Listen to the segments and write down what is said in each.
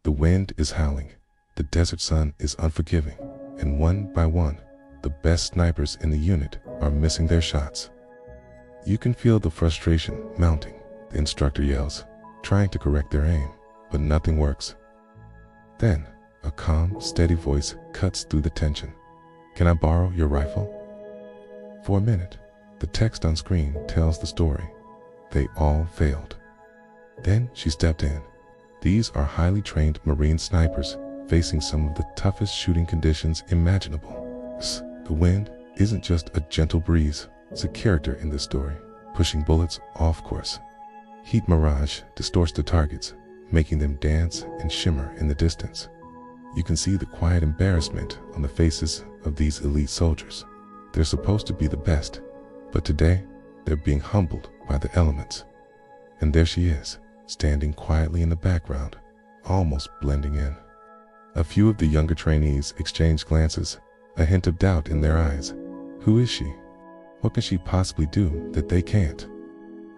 The wind is howling, the desert sun is unforgiving, and one by one, the best snipers in the unit are missing their shots. You can feel the frustration mounting. The instructor yells, trying to correct their aim, but nothing works. Then, a calm, steady voice cuts through the tension. "Can I borrow your rifle?" For a minute, the text on screen tells the story. They all failed. Then she stepped in. These are highly trained Marine snipers facing some of the toughest shooting conditions imaginable. The wind isn't just a gentle breeze, it's a character in this story, pushing bullets off course. Heat mirage distorts the targets, making them dance and shimmer in the distance. You can see the quiet embarrassment on the faces of these elite soldiers. They're supposed to be the best, but today they're being humbled by the elements. And there she is, standing quietly in the background, almost blending in. A few of the younger trainees exchange glances, a hint of doubt in their eyes. Who is she? What can she possibly do that they can't?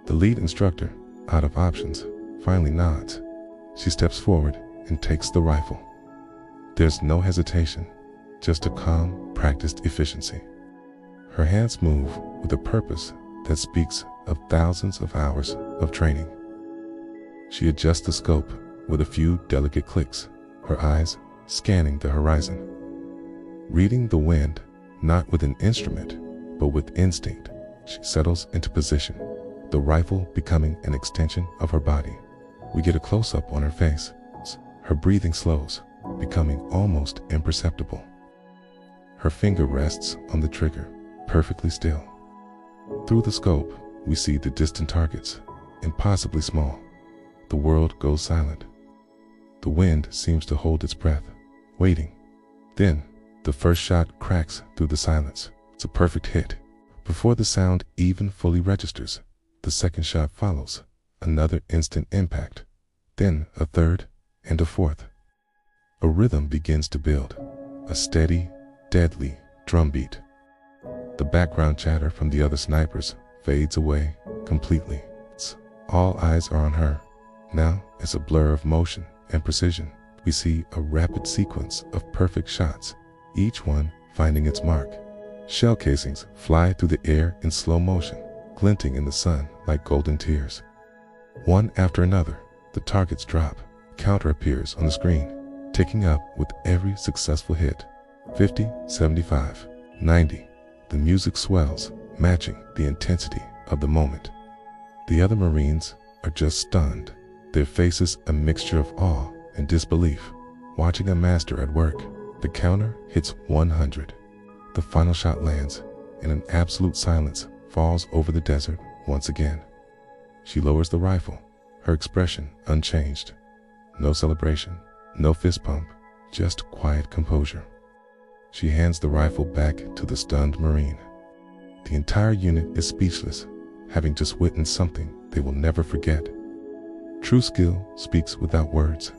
The lead instructor, out of options, finally nods. She steps forward and takes the rifle. There's no hesitation, just a calm, practiced efficiency. Her hands move with a purpose that speaks of thousands of hours of training. She adjusts the scope with a few delicate clicks, her eyes scanning the horizon. Reading the wind, not with an instrument, but with instinct, she settles into position, the rifle becoming an extension of her body. We get a close-up on her face. Her breathing slows, becoming almost imperceptible. Her finger rests on the trigger, perfectly still. Through the scope, we see the distant targets, impossibly small. The world goes silent. The wind seems to hold its breath, waiting. Then, the first shot cracks through the silence. It's a perfect hit. Before the sound even fully registers, the second shot follows, another instant impact, then a third and a fourth. A rhythm begins to build, a steady, deadly drumbeat. The background chatter from the other snipers fades away completely. All eyes are on her. Now it's a blur of motion and precision. We see a rapid sequence of perfect shots, each one finding its mark. Shell casings fly through the air in slow motion, glinting in the sun like golden tears. One after another, the targets drop. Counter appears on the screen, ticking up with every successful hit. 50, 75, 90. The music swells, matching the intensity of the moment. The other Marines are just stunned, their faces a mixture of awe and disbelief. Watching a master at work, the counter hits 100. The final shot lands, and an absolute silence falls over the desert once again. She lowers the rifle, her expression unchanged. No celebration, no fist pump, just quiet composure. She hands the rifle back to the stunned Marine. The entire unit is speechless, having just witnessed something they will never forget. True skill speaks without words.